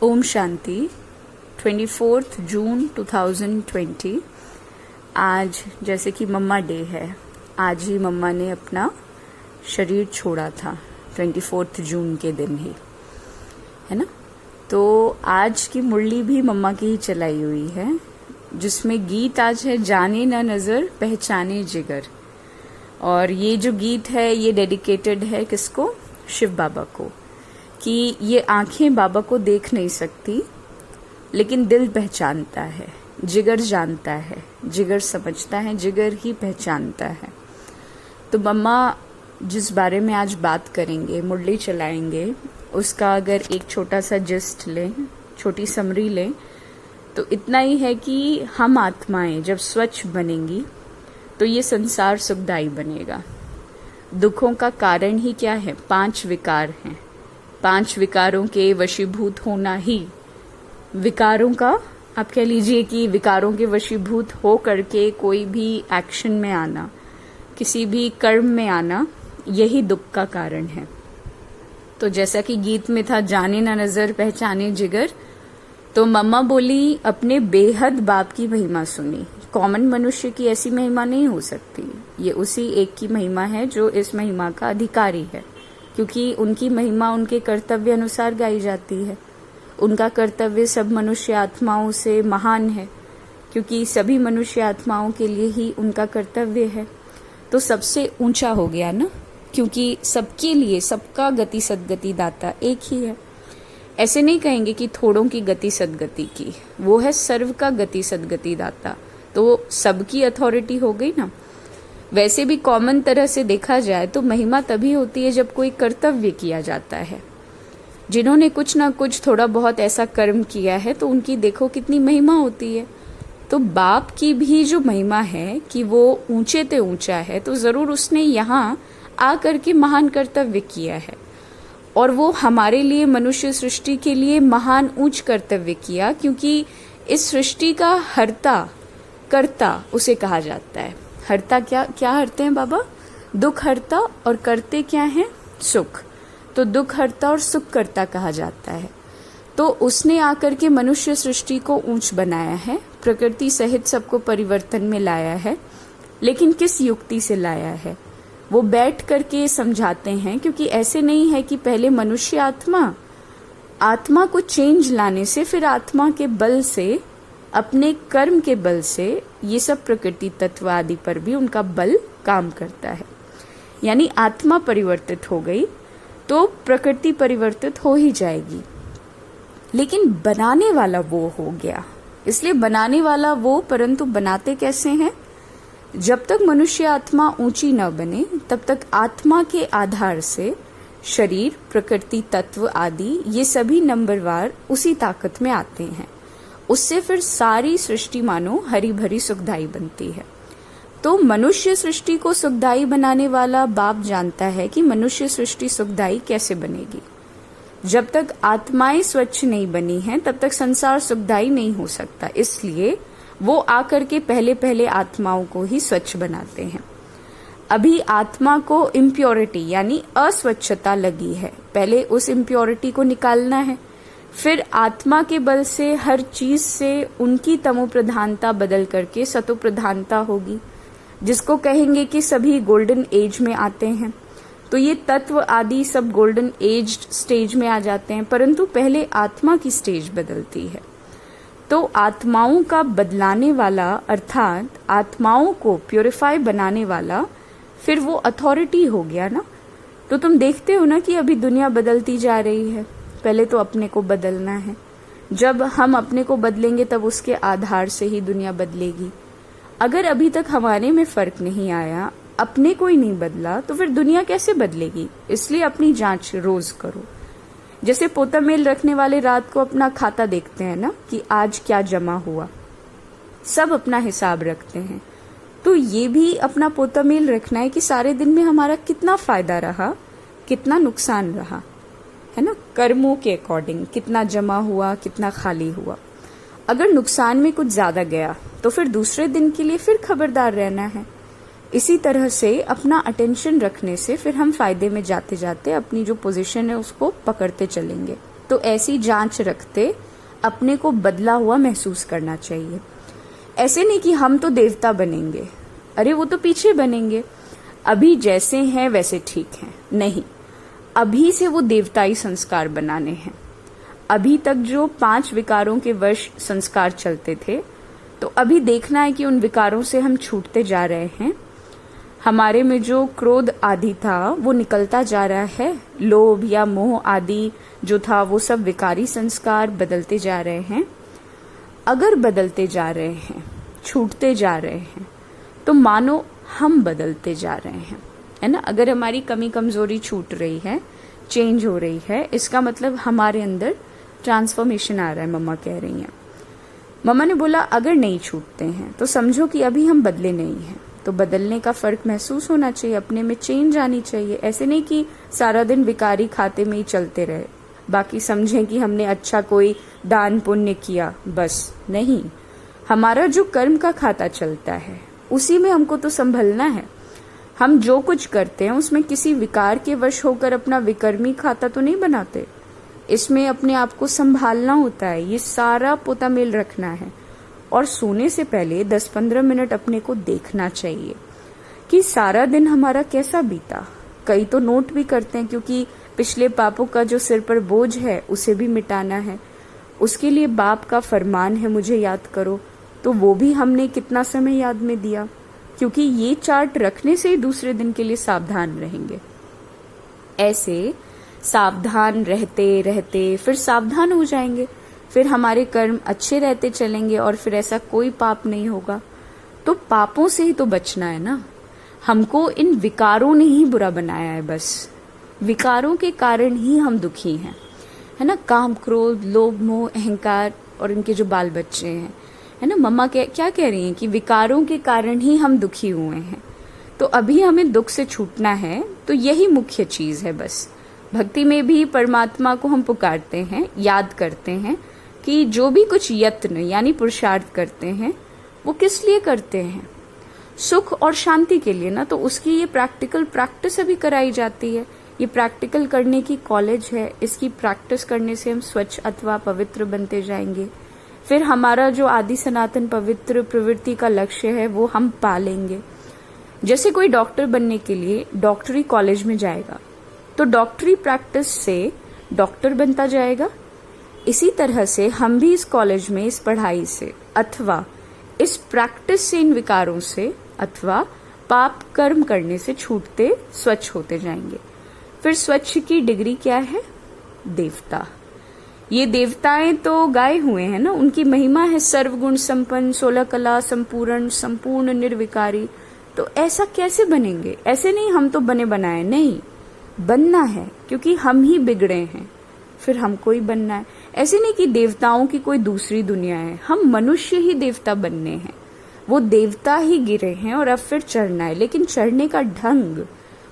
ओम शांति। 24 जून 2020। आज जैसे कि मम्मा डे है, आज ही मम्मा ने अपना शरीर छोड़ा था 24 जून के दिन ही, है ना। तो आज की मुरली भी मम्मा की ही चलाई हुई है, जिसमें गीत आज है जाने ना नजर पहचाने जिगर। और ये जो गीत है ये डेडिकेटेड है किसको? शिव बाबा को, कि ये आंखें बाबा को देख नहीं सकती लेकिन दिल पहचानता है, जिगर जानता है, जिगर समझता है, जिगर ही पहचानता है। तो मम्मा जिस बारे में आज बात करेंगे, मुरली चलाएंगे, उसका अगर एक छोटा सा जिस्ट लें, छोटी समरी लें, तो इतना ही है कि हम आत्माएं जब स्वच्छ बनेंगी तो ये संसार सुखदायी बनेगा। दुखों का कारण ही क्या है? 5 विकार हैं। 5 विकारों के वशीभूत होना ही, विकारों का आप कह लीजिए कि विकारों के वशीभूत हो करके कोई भी एक्शन में आना, किसी भी कर्म में आना, यही दुख का कारण है। तो जैसा कि गीत में था जाने ना नजर पहचाने जिगर, तो मम्मा बोली अपने बेहद बाप की महिमा सुनी। कॉमन मनुष्य की ऐसी महिमा नहीं हो सकती, ये उसी एक की महिमा है जो इस महिमा का अधिकारी है, क्योंकि उनकी महिमा उनके कर्तव्य अनुसार गाई जाती है। उनका कर्तव्य सब मनुष्य आत्माओं से महान है, क्योंकि सभी मनुष्य आत्माओं के लिए ही उनका कर्तव्य है। तो सबसे ऊंचा हो गया ना, क्योंकि सबके लिए सबका गति सदगति दाता एक ही है। ऐसे नहीं कहेंगे कि थोड़ों की गति सदगति की, वो है सर्व का गति सदगति दाता, तो सबकी अथॉरिटी हो गई ना। वैसे भी कॉमन तरह से देखा जाए तो महिमा तभी होती है जब कोई कर्तव्य किया जाता है। जिन्होंने कुछ ना कुछ थोड़ा बहुत ऐसा कर्म किया है तो उनकी देखो कितनी महिमा होती है। तो बाप की भी जो महिमा है कि वो ऊंचे ते ऊंचा है, तो जरूर उसने यहाँ आकर के महान कर्तव्य किया है, और वो हमारे लिए, मनुष्य सृष्टि के लिए महान ऊंच कर्तव्य किया, क्योंकि इस सृष्टि का हर्ता कर्ता उसे कहा जाता है। हर्ता क्या हरते हैं बाबा? दुख हर्ता, और करते क्या हैं? सुख। तो दुख हर्ता और सुख करता कहा जाता है। तो उसने आकर के मनुष्य सृष्टि को ऊंच बनाया है, प्रकृति सहित सबको परिवर्तन में लाया है। लेकिन किस युक्ति से लाया है वो बैठ करके समझाते हैं, क्योंकि ऐसे नहीं है कि पहले मनुष्य आत्मा को चेंज लाने से, फिर आत्मा के बल से, अपने कर्म के बल से, ये सब प्रकृति तत्व आदि पर भी उनका बल काम करता है। यानी आत्मा परिवर्तित हो गई तो प्रकृति परिवर्तित हो ही जाएगी। लेकिन बनाने वाला वो हो गया, इसलिए बनाने वाला वो, परंतु बनाते कैसे हैं? जब तक मनुष्य आत्मा ऊंची न बने तब तक आत्मा के आधार से शरीर, प्रकृति तत्व आदि ये सभी नंबरवार उसी ताकत में आते हैं। उससे फिर सारी सृष्टि मानो हरी भरी सुखदायी बनती है। तो मनुष्य सृष्टि को सुखदायी बनाने वाला बाप जानता है कि मनुष्य सृष्टि सुखदायी कैसे बनेगी। जब तक आत्माएं स्वच्छ नहीं बनी हैं तब तक संसार सुखदायी नहीं हो सकता। इसलिए वो आकर के पहले आत्माओं को ही स्वच्छ बनाते हैं। अभी आत्मा को इम्प्योरिटी यानी अस्वच्छता लगी है, पहले उस इम्प्योरिटी को निकालना है। फिर आत्मा के बल से हर चीज से उनकी तमो प्रधानता बदल करके सतो प्रधानता होगी, जिसको कहेंगे कि सभी गोल्डन एज में आते हैं। तो ये तत्व आदि सब गोल्डन एज स्टेज में आ जाते हैं, परंतु पहले आत्मा की स्टेज बदलती है। तो आत्माओं का बदलाने वाला, अर्थात आत्माओं को प्योरीफाई बनाने वाला, फिर वो अथॉरिटी हो गया ना। तो तुम देखते हो ना कि अभी दुनिया बदलती जा रही है। पहले तो अपने को बदलना है, जब हम अपने को बदलेंगे तब उसके आधार से ही दुनिया बदलेगी। अगर अभी तक हमारे में फर्क नहीं आया, अपने को ही नहीं बदला, तो फिर दुनिया कैसे बदलेगी? इसलिए अपनी जांच रोज करो। जैसे पोता मेल रखने वाले रात को अपना खाता देखते हैं ना कि आज क्या जमा हुआ, सब अपना हिसाब रखते हैं। तो ये भी अपना पोता मेल रखना है कि सारे दिन में हमारा कितना फायदा रहा, कितना नुकसान रहा, है ना। कर्मों के अकॉर्डिंग कितना जमा हुआ, कितना खाली हुआ। अगर नुकसान में कुछ ज्यादा गया तो फिर दूसरे दिन के लिए फिर खबरदार रहना है। इसी तरह से अपना अटेंशन रखने से फिर हम फायदे में जाते जाते अपनी जो पोजीशन है उसको पकड़ते चलेंगे। तो ऐसी जांच रखते अपने को बदला हुआ महसूस करना चाहिए। ऐसे नहीं कि हम तो देवता बनेंगे, अरे वो तो पीछे बनेंगे, अभी जैसे हैं वैसे ठीक हैं, नहीं, अभी से वो देवताई संस्कार बनाने हैं। अभी तक जो 5 विकारों के वश संस्कार चलते थे, तो अभी देखना है कि उन विकारों से हम छूटते जा रहे हैं। हमारे में जो क्रोध आदि था वो निकलता जा रहा है, लोभ या मोह आदि जो था वो सब विकारी संस्कार बदलते जा रहे हैं। अगर बदलते जा रहे हैं, छूटते जा रहे हैं, तो मानो हम बदलते जा रहे हैं, है ना। अगर हमारी कमी कमजोरी छूट रही है, चेंज हो रही है, इसका मतलब हमारे अंदर ट्रांसफॉर्मेशन आ रहा है, मम्मा कह रही हैं। मम्मा ने बोला अगर नहीं छूटते हैं तो समझो कि अभी हम बदले नहीं हैं, तो बदलने का फर्क महसूस होना चाहिए, अपने में चेंज आनी चाहिए। ऐसे नहीं कि सारा दिन विकारी खाते में ही चलते रहे, बाकी समझें कि हमने अच्छा कोई दान पुण्य किया, बस नहीं। हमारा जो कर्म का खाता चलता है उसी में हमको तो संभलना है। हम जो कुछ करते हैं उसमें किसी विकार के वश होकर अपना विकर्मी खाता तो नहीं बनाते, इसमें अपने आप को संभालना होता है, ये सारा पोतामेल रखना है। और सोने से पहले 10-15 मिनट अपने को देखना चाहिए कि सारा दिन हमारा कैसा बीता। कई तो नोट भी करते हैं, क्योंकि पिछले पापों का जो सिर पर बोझ है उसे भी मिटाना है, उसके लिए बाप का फरमान है मुझे याद करो, तो वो भी हमने कितना समय याद में दिया, क्योंकि ये चार्ट रखने से ही दूसरे दिन के लिए सावधान रहेंगे। ऐसे सावधान रहते रहते फिर सावधान हो जाएंगे, फिर हमारे कर्म अच्छे रहते चलेंगे और फिर ऐसा कोई पाप नहीं होगा। तो पापों से ही तो बचना है ना, हमको इन विकारों ने ही बुरा बनाया है, बस विकारों के कारण ही हम दुखी हैं, है ना। काम, क्रोध, लोभ, मोह, अहंकार और इनके जो बाल बच्चे हैं, है ना। मम्मा क्या कह रही हैं कि विकारों के कारण ही हम दुखी हुए हैं, तो अभी हमें दुख से छूटना है, तो यही मुख्य चीज है। बस भक्ति में भी परमात्मा को हम पुकारते हैं, याद करते हैं कि जो भी कुछ यत्न यानी पुरुषार्थ करते हैं वो किस लिए करते हैं, सुख और शांति के लिए ना। तो उसकी ये प्रैक्टिकल प्रैक्टिस अभी कराई जाती है, ये प्रैक्टिकल करने की कॉलेज है, इसकी प्रैक्टिस करने से हम स्वच्छ अथवा पवित्र बनते जाएंगे। फिर हमारा जो आदि सनातन पवित्र प्रवृत्ति का लक्ष्य है वो हम पालेंगे। जैसे कोई डॉक्टर बनने के लिए डॉक्टरी कॉलेज में जाएगा तो डॉक्टरी प्रैक्टिस से डॉक्टर बनता जाएगा, इसी तरह से हम भी इस कॉलेज में इस पढ़ाई से अथवा इस प्रैक्टिस से, इन विकारों से अथवा पाप कर्म करने से छूटते स्वच्छ होते जाएंगे। फिर स्वच्छ की डिग्री क्या है? देवता। ये देवताएं तो गाए हुए हैं ना, उनकी महिमा है सर्वगुण संपन्न, 16 कला संपूर्ण, संपूर्ण निर्विकारी। तो ऐसा कैसे बनेंगे? ऐसे नहीं हम तो बने बनाए, नहीं, बनना है क्योंकि हम ही बिगड़े हैं, फिर हमको ही बनना है। ऐसे नहीं कि देवताओं की कोई दूसरी दुनिया है, हम मनुष्य ही देवता बनने हैं। वो देवता ही गिरे हैं और अब फिर चढ़ना है, लेकिन चढ़ने का ढंग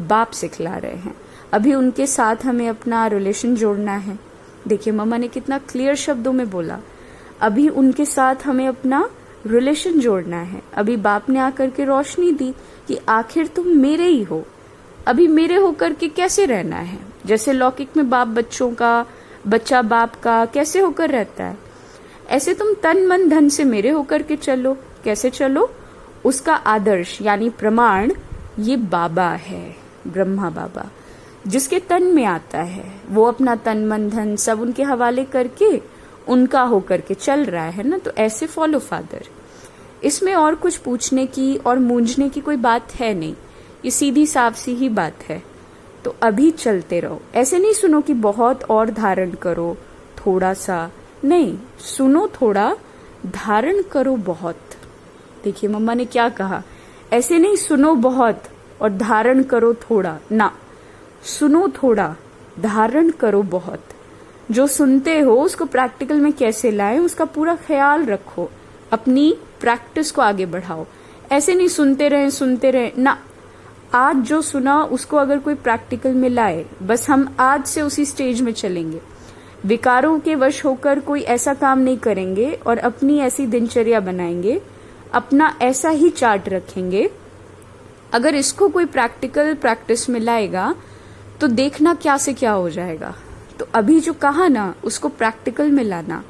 बाप सिखला रहे हैं। अभी उनके साथ हमें अपना रिलेशन जोड़ना है। देखिए मम्मा ने कितना क्लियर शब्दों में बोला, अभी उनके साथ हमें अपना रिलेशन जोड़ना है। अभी बाप ने आकर के रोशनी दी कि आखिर तुम मेरे ही हो, अभी मेरे होकर के कैसे रहना है। जैसे लौकिक में बाप बच्चों का, बच्चा बाप का कैसे होकर रहता है, ऐसे तुम तन मन धन से मेरे होकर के चलो। कैसे चलो? उसका आदर्श यानी प्रमाण ये बाबा है, ब्रह्मा बाबा, जिसके तन में आता है वो अपना तन मन धन सब उनके हवाले करके उनका होकर के चल रहा है ना। तो ऐसे फॉलो फादर, इसमें और कुछ पूछने की और मूंझने की कोई बात है नहीं, ये सीधी साफ सी ही बात है। तो अभी चलते रहो, ऐसे नहीं सुनो कि बहुत और धारण करो, थोड़ा सा नहीं, सुनो थोड़ा, धारण करो बहुत। देखिए मम्मा ने क्या कहा, ऐसे नहीं सुनो बहुत और धारण करो थोड़ा ना, सुनो थोड़ा, धारण करो बहुत। जो सुनते हो उसको प्रैक्टिकल में कैसे लाएं उसका पूरा ख्याल रखो, अपनी प्रैक्टिस को आगे बढ़ाओ। ऐसे नहीं सुनते रहे ना, आज जो सुना उसको अगर कोई प्रैक्टिकल में लाए, बस हम आज से उसी स्टेज में चलेंगे। विकारों के वश होकर कोई ऐसा काम नहीं करेंगे और अपनी ऐसी दिनचर्या बनाएंगे, अपना ऐसा ही चार्ट रखेंगे। अगर इसको कोई प्रैक्टिकल प्रैक्टिस में लाएगा तो देखना क्या से क्या हो जाएगा। तो अभी जो कहा ना उसको प्रैक्टिकल में लाना,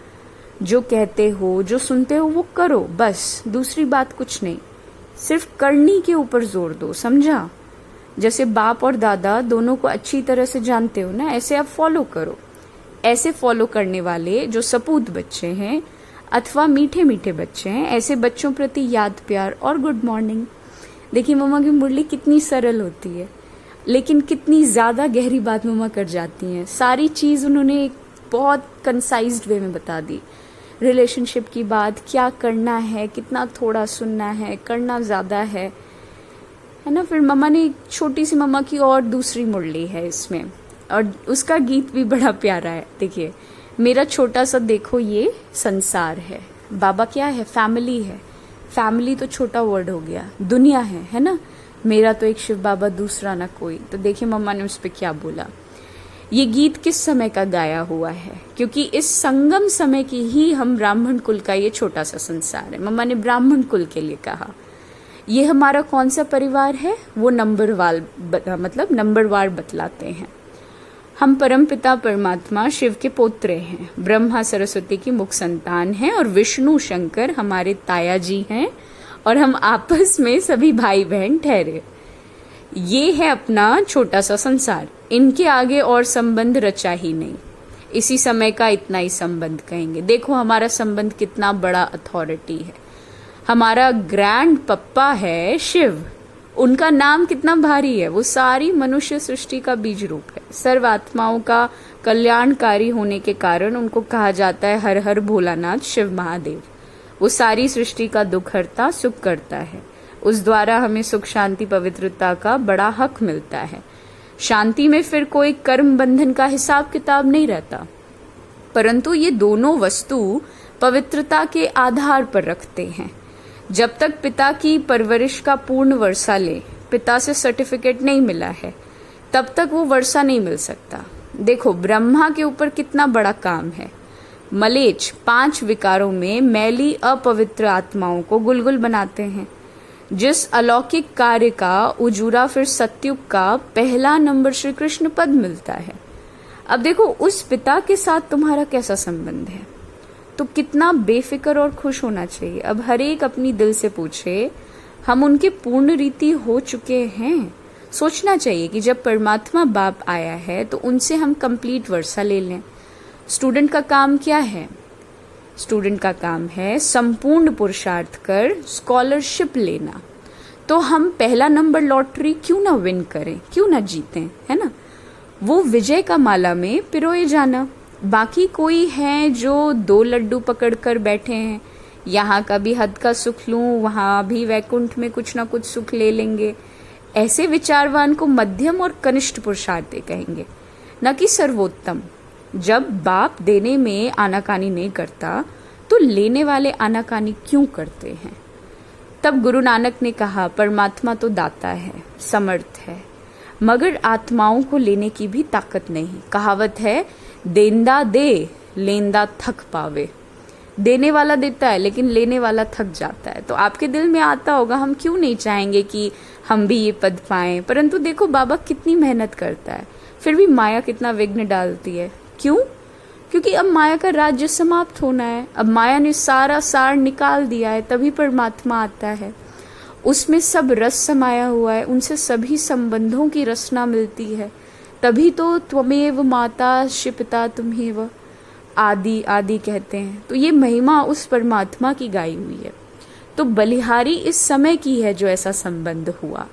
जो कहते हो जो सुनते हो वो करो, बस दूसरी बात कुछ नहीं, सिर्फ करनी के ऊपर जोर दो, समझा। जैसे बाप और दादा दोनों को अच्छी तरह से जानते हो ना, ऐसे आप फॉलो करो। ऐसे फॉलो करने वाले जो सपूत बच्चे हैं अथवा मीठे मीठे बच्चे हैं, ऐसे बच्चों प्रति याद प्यार और गुड मॉर्निंग। देखिए मम्मा की मुरली कितनी सरल होती है, लेकिन कितनी ज्यादा गहरी बात मम्मा कर जाती हैं। सारी चीज उन्होंने एक बहुत कंसाइज्ड वे में बता दी। रिलेशनशिप की बात, क्या करना है, कितना थोड़ा सुनना है, करना ज्यादा है ना। फिर मम्मा ने एक छोटी सी मम्मा की और दूसरी मुरली है इसमें, और उसका गीत भी बड़ा प्यारा है। देखिए, मेरा छोटा सा देखो ये संसार है, बाबा क्या है, फैमिली है। फैमिली तो छोटा वर्ड हो गया, दुनिया है ना। मेरा तो एक शिव बाबा, दूसरा ना कोई। तो देखिए मम्मा ने उस पर क्या बोला। ये गीत किस समय का गाया हुआ है, क्योंकि इस संगम समय की ही हम ब्राह्मण कुल का ये छोटा सा संसार है। मम्मा ने ब्राह्मण कुल के लिए कहा। ये हमारा कौन सा परिवार है, वो नंबरवार बतलाते हैं। हम परमपिता परमात्मा शिव के पोत्रे हैं, ब्रह्मा सरस्वती की मुख संतान हैं, और विष्णु शंकर हमारे ताया जी हैं, और हम आपस में सभी भाई बहन ठहरे। ये है अपना छोटा सा संसार, इनके आगे और संबंध रचा ही नहीं। इसी समय का इतना ही संबंध कहेंगे। देखो हमारा संबंध कितना बड़ा अथॉरिटी है। हमारा ग्रैंड पप्पा है शिव, उनका नाम कितना भारी है। वो सारी मनुष्य सृष्टि का बीज रूप है। सर्व आत्माओं का कल्याणकारी होने के कारण उनको कहा जाता है हर हर भोलानाथ शिव महादेव। वो सारी सृष्टि का दुख हरता, सुख करता है। उस द्वारा हमें सुख शांति पवित्रता का बड़ा हक मिलता है। शांति में फिर कोई कर्म बंधन का हिसाब किताब नहीं रहता, परंतु ये दोनों वस्तु पवित्रता के आधार पर रखते हैं। जब तक पिता की परवरिश का पूर्ण वर्षा ले, पिता से सर्टिफिकेट नहीं मिला है, तब तक वो वर्षा नहीं मिल सकता। देखो ब्रह्मा के ऊपर कितना बड़ा काम है। मलेच्छ 5 विकारों में मैली अपवित्र आत्माओं को गुलगुल बनाते हैं। जिस अलौकिक कार्य का उजूरा फिर सत्युग का पहला नंबर श्री कृष्ण पद मिलता है। अब देखो उस पिता के साथ तुम्हारा कैसा संबंध है, तो कितना बेफिक्र और खुश होना चाहिए। अब हर एक अपनी दिल से पूछे, हम उनके पूर्ण रीति हो चुके हैं। सोचना चाहिए कि जब परमात्मा बाप आया है तो उनसे हम कंप्लीट वर्षा ले लें। स्टूडेंट का काम क्या है? स्टूडेंट का काम है संपूर्ण पुरुषार्थ कर स्कॉलरशिप लेना। तो हम पहला नंबर लॉटरी क्यों ना विन करें, क्यों ना जीतें, है ना। वो विजय का माला में पिरोए जाना। बाकी कोई है जो 2 लड्डू पकड़ कर बैठे हैं, यहाँ का भी हद का सुख लूं, वहां भी वैकुंठ में कुछ ना कुछ सुख ले लेंगे। ऐसे विचारवान को मध्यम और कनिष्ठ पुरुषार्थ कहेंगे, न कि सर्वोत्तम। जब बाप देने में आनाकानी नहीं करता तो लेने वाले आनाकानी क्यों करते हैं। तब गुरु नानक ने कहा, परमात्मा तो दाता है, समर्थ है, मगर आत्माओं को लेने की भी ताकत नहीं। कहावत है, देंदा दे लेंदा थक पावे। देने वाला देता है लेकिन लेने वाला थक जाता है। तो आपके दिल में आता होगा, हम क्यों नहीं चाहेंगे कि हम भी ये पद पाएं, परंतु देखो बाबा कितनी मेहनत करता है, फिर भी माया कितना विघ्न डालती है। क्यों? क्योंकि अब माया का राज्य समाप्त होना है। अब माया ने सारा सार निकाल दिया है, तभी परमात्मा आता है। उसमें सब रस समाया हुआ है, उनसे सभी संबंधों की रचना मिलती है। तभी तो त्वमेव माता शिपिता तुम्हेव आदि आदि कहते हैं। तो ये महिमा उस परमात्मा की गाई हुई है। तो बलिहारी इस समय की है जो ऐसा संबंध हुआ।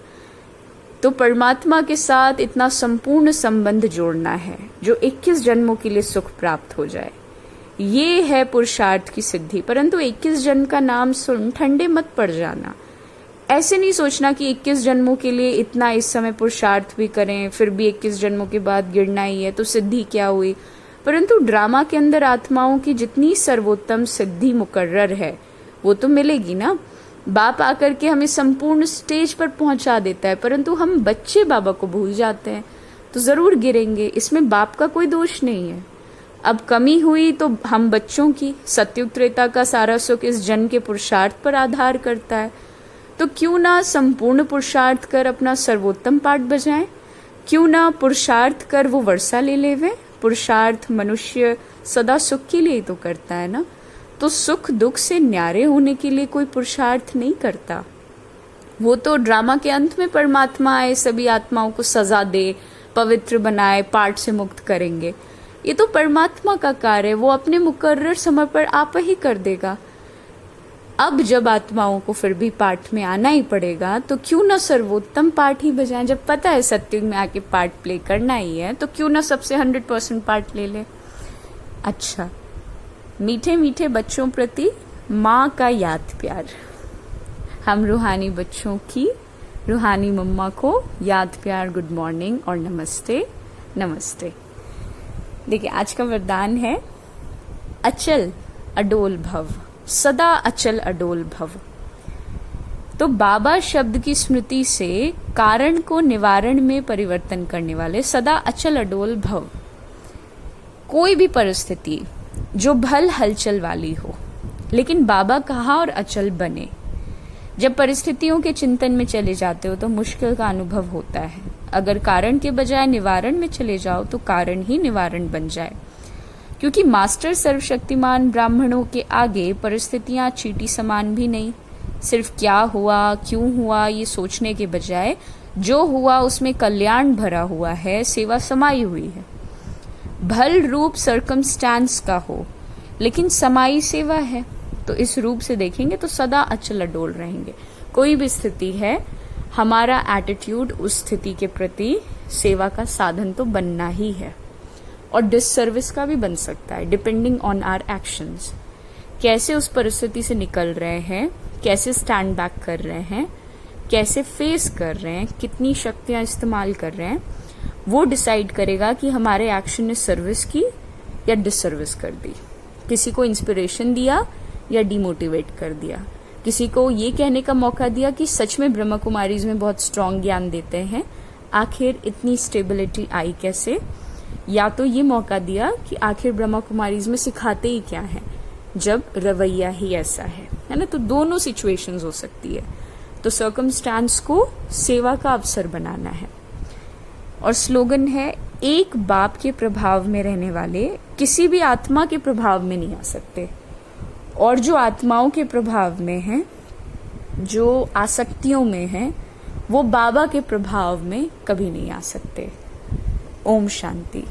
तो परमात्मा के साथ इतना संपूर्ण संबंध जोड़ना है जो 21 जन्मों के लिए सुख प्राप्त हो जाए। ये है पुरुषार्थ की सिद्धि। परंतु 21 जन्म का नाम सुन ठंडे मत पड़ जाना। ऐसे नहीं सोचना कि 21 जन्मों के लिए इतना इस समय पुरुषार्थ भी करें, फिर भी 21 जन्मों के बाद गिरना ही है तो सिद्धि क्या हुई। परंतु ड्रामा के अंदर आत्माओं की जितनी सर्वोत्तम सिद्धि मुकर्रर है वो तो मिलेगी ना। बाप आकर के हमें संपूर्ण स्टेज पर पहुंचा देता है, परंतु हम बच्चे बाबा को भूल जाते हैं तो जरूर गिरेंगे। इसमें बाप का कोई दोष नहीं है। अब कमी हुई तो हम बच्चों की। सत्युग त्रेता का सारा सुख इस जन्म के पुरुषार्थ पर आधार करता है। तो क्यों ना संपूर्ण पुरुषार्थ कर अपना सर्वोत्तम पाठ बजाएं, क्यों ना पुरुषार्थ कर वो वर्षा ले लेवे, पुरुषार्थ मनुष्य सदा सुख के लिए ही तो करता है ना। तो सुख दुख से न्यारे होने के लिए कोई पुरुषार्थ नहीं करता। वो तो ड्रामा के अंत में परमात्मा आए, सभी आत्माओं को सजा दे, पवित्र बनाए, पाठ से मुक्त करेंगे। ये तो परमात्मा का कार्य है, वो अपने मुकर्रर समय पर आप ही कर देगा। अब जब आत्माओं को फिर भी पाठ में आना ही पड़ेगा तो क्यों ना सर्वोत्तम पाठ ही बजाएं। जब पता है सत्युग में आके पार्ट प्ले करना ही है तो क्यों ना सबसे 100% पार्ट ले ले। अच्छा, मीठे मीठे बच्चों प्रति माँ का याद प्यार। हम रूहानी बच्चों की रूहानी मम्मा को याद प्यार, गुड मॉर्निंग और नमस्ते नमस्ते। देखिए, आज का वरदान है अचल अडोल भव, सदा अचल अडोल भव। तो बाबा शब्द की स्मृति से कारण को निवारण में परिवर्तन करने वाले सदा अचल अडोल भव। कोई भी परिस्थिति जो भल हलचल वाली हो, लेकिन बाबा कहाँ और अचल बने। जब परिस्थितियों के चिंतन में चले जाते हो तो मुश्किल का अनुभव होता है। अगर कारण के बजाय निवारण में चले जाओ तो कारण ही निवारण बन जाए, क्योंकि मास्टर सर्वशक्तिमान ब्राह्मणों के आगे परिस्थितियां चींटी समान भी नहीं। सिर्फ क्या हुआ, क्यों हुआ ये सोचने के बजाय जो हुआ उसमें कल्याण भरा हुआ है, सेवा समाई हुई है। भल रूप सर्कमस्टांस का हो लेकिन समाई सेवा है, तो इस रूप से देखेंगे तो सदा अचल अडोल रहेंगे। कोई भी स्थिति है, हमारा एटीट्यूड उस स्थिति के प्रति सेवा का साधन तो बनना ही है, और डिससर्विस का भी बन सकता है, डिपेंडिंग ऑन आवर एक्शंस। कैसे उस परिस्थिति से निकल रहे हैं, कैसे स्टैंड बैक कर रहे हैं, कैसे फेस कर रहे हैं, कितनी शक्तियां इस्तेमाल कर रहे हैं, वो डिसाइड करेगा कि हमारे एक्शन ने सर्विस की या डिससर्विस कर दी। किसी को इंस्पिरेशन दिया या डिमोटिवेट कर दिया, किसी को ये कहने का मौका दिया कि सच में ब्रह्मा कुमारीज में बहुत स्ट्रांग ज्ञान देते हैं, आखिर इतनी स्टेबिलिटी आई कैसे, या तो ये मौका दिया कि आखिर ब्रह्मा कुमारीज में सिखाते ही क्या है जब रवैया ही ऐसा है ना। तो दोनों सिचुएशंस हो सकती है। तो सर्कमस्टांस को सेवा का अवसर बनाना है। और स्लोगन है, एक बाप के प्रभाव में रहने वाले किसी भी आत्मा के प्रभाव में नहीं आ सकते, और जो आत्माओं के प्रभाव में हैं, जो आसक्तियों में हैं, वो बाबा के प्रभाव में कभी नहीं आ सकते। ओम शांति।